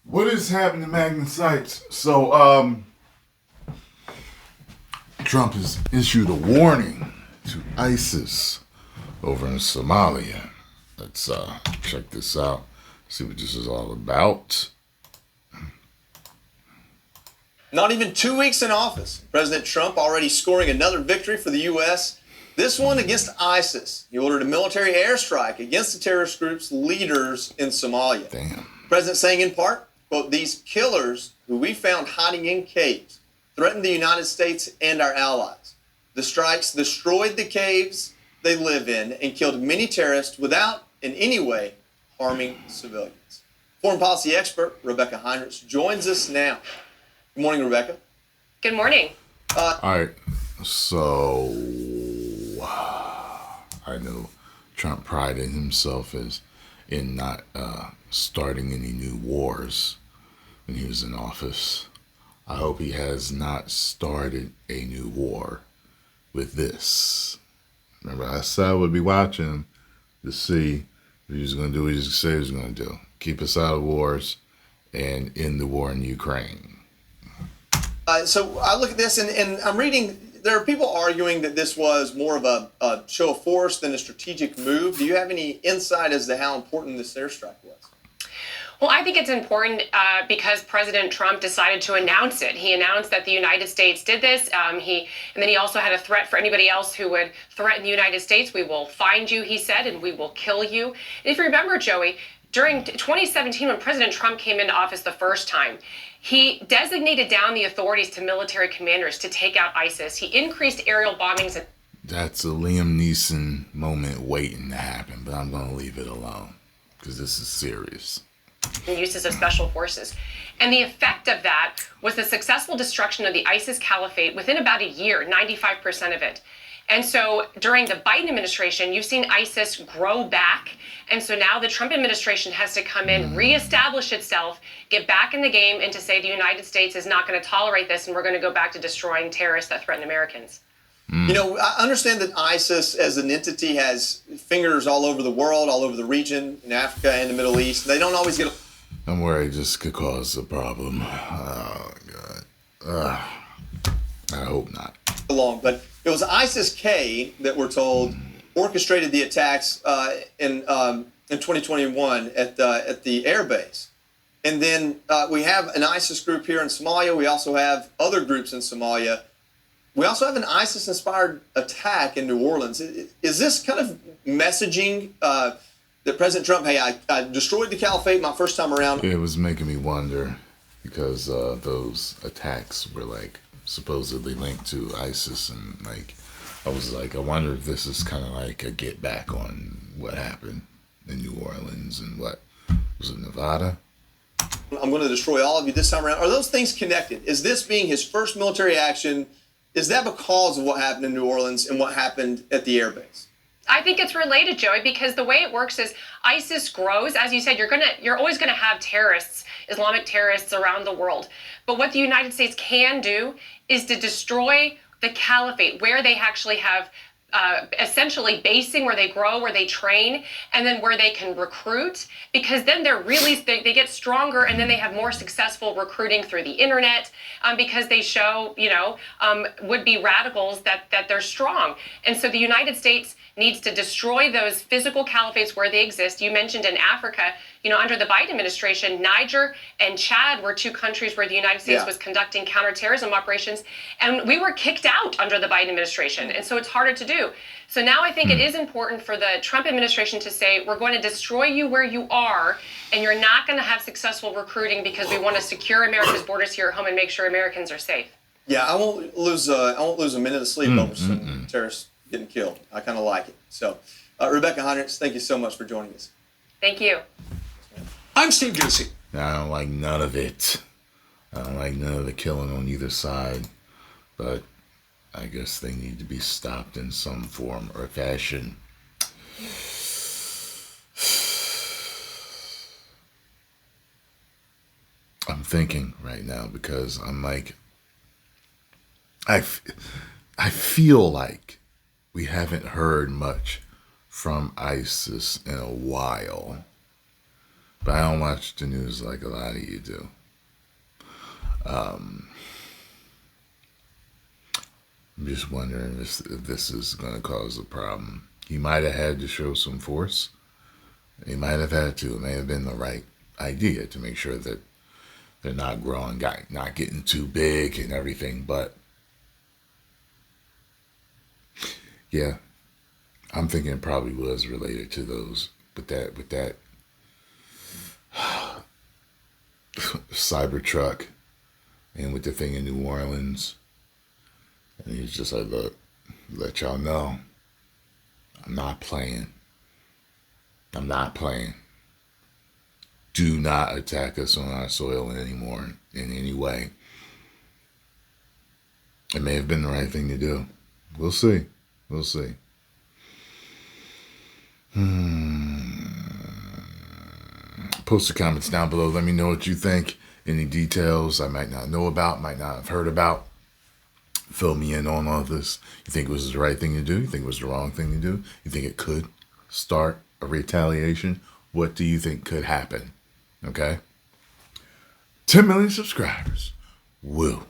What is happening, Magnus? So, Trump has issued a warning to ISIS over in Somalia. Let's check this out, see what this is all about. Not even 2 weeks in office, President Trump already scoring another victory for the U.S., this one against ISIS. He ordered a military airstrike against the terrorist group's leaders in Somalia. Damn. President saying in part, quote, "These killers who we found hiding in caves threatened the United States and our allies. The strikes destroyed the caves they live in and killed many terrorists without in any way harming civilians." Foreign policy expert Rebecca Heinrichs joins us now. Good morning, Rebecca. Good morning. All right, so I know Trump prided himself in not starting any new wars when he was in office. I hope he has not started a new war with this. Remember, I said I would be watching him to see if he was going to do what he said he was going to do. Keep us out of wars and end the war in Ukraine. So I look at this and I'm reading, there are people arguing that this was more of a show of force than a strategic move. Do you have any insight as to how important this airstrike was? Well, I think it's important because President Trump decided to announce it. He announced that the United States did this. And then he also had a threat for anybody else who would threaten the United States. We will find you, he said, and we will kill you. And if you remember, Joey, during 2017, when President Trump came into office the first time, he designated down the authorities to military commanders to take out ISIS. He increased aerial bombings. That's a Liam Neeson moment waiting to happen, but I'm going to leave it alone because this is serious. And uses of special forces. And the effect of that was the successful destruction of the ISIS caliphate within about a year, 95% of it. And so during the Biden administration, you've seen ISIS grow back. And so now the Trump administration has to come in, reestablish itself, get back in the game, and to say the United States is not going to tolerate this, and we're going to go back to destroying terrorists that threaten Americans. You know, I understand that ISIS as an entity has fingers all over the world, all over the region, in Africa and the Middle East. They don't always get... I'm worried this could cause a problem. Oh, God. I hope not. along, but it was ISIS-K that we're told orchestrated the attacks in 2021 at the air base. And then we have an ISIS group here in Somalia. We also have other groups in Somalia. We also have an ISIS-inspired attack in New Orleans. Is this kind of messaging that President Trump, hey, I destroyed the caliphate my first time around? It was making me wonder because those attacks were like supposedly linked to ISIS, and like I was like, I wonder if this is kind of like a get back on what happened in New Orleans and what was it, Nevada? I'm going to destroy all of you this time around. Are those things connected? Is this being his first military action? Is that because of what happened in New Orleans and what happened at the air base? I think it's related, Joey, because the way it works is ISIS grows. As you said, you're always going to have terrorists, Islamic terrorists around the world. But what the United States can do is to destroy the caliphate, where they actually have essentially basing, where they grow, where they train, and then where they can recruit, because then they get stronger, and then they have more successful recruiting through the internet, because they show, would-be radicals that they're strong. And so the United States needs to destroy those physical caliphates where they exist. You mentioned in Africa, under the Biden administration, Niger and Chad were two countries where the United States was conducting counterterrorism operations, and we were kicked out under the Biden administration, and so it's harder to do. So now I think it is important for the Trump administration to say, we're going to destroy you where you are, and you're not going to have successful recruiting because we want to secure America's borders here at home and make sure Americans are safe. Yeah, I won't lose a minute of sleep over some terrorists getting killed. I kind of like it. So, Rebecca Heinrichs, thank you so much for joining us. Thank you. I'm Steve Ducey. I don't like none of it. I don't like none of the killing on either side. But I guess they need to be stopped in some form or fashion. I'm thinking right now because I'm like, I feel like we haven't heard much from ISIS in a while. But I don't watch the news like a lot of you do. I'm just wondering if this is going to cause a problem. He might have had to show some force. He might have had to. It may have been the right idea to make sure that they're not growing, not getting too big and everything. But yeah, I'm thinking it probably was related to those. With that Cybertruck and with the thing in New Orleans. And he's just like, look, let y'all know, I'm not playing. I'm not playing. Do not attack us on our soil anymore in any way. It may have been the right thing to do. We'll see. We'll see. Post the comments down below. Let me know what you think. Any details I might not know about, might not have heard about. Fill me in on all of this. You think it was the right thing to do? You think it was the wrong thing to do? You think it could start a retaliation? What do you think could happen? Okay? 10 million subscribers. Woo.